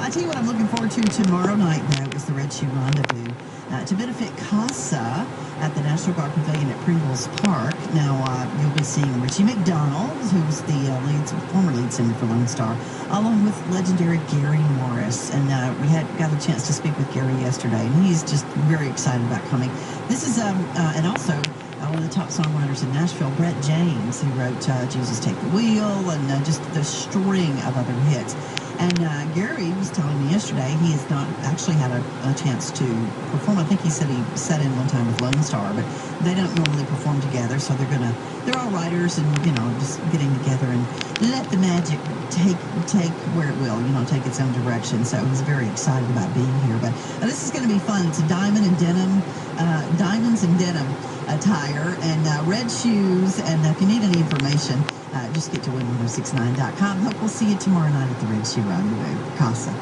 I tell you what I'm looking forward to tomorrow night, though, is the Red Shoe Rendezvous to benefit CASA at the National Guard Pavilion at Pringles Park. Now, you'll be seeing Richie McDonald, who's the former lead singer for Lone Star, along with legendary Gary Morris. And we got a chance to speak with Gary yesterday, and he's just very excited about coming. This is, and also, one of the top songwriters in Nashville, Brent James, who wrote Jesus Take the Wheel and just the string of other hits. And Gary was telling me yesterday he has not actually had a chance to perform. I think he said he sat in one time with Lone Star, but they don't normally perform together, so they're all writers and, just getting together and let the magic take where it will, take its own direction. So he's very excited about being here. But this is going to be fun. It's a diamonds and denim attire and red shoes. And if you need any information, just get to win1069.com. Hope we'll see you tomorrow night at the Red Shoe Rendezvous. CASA.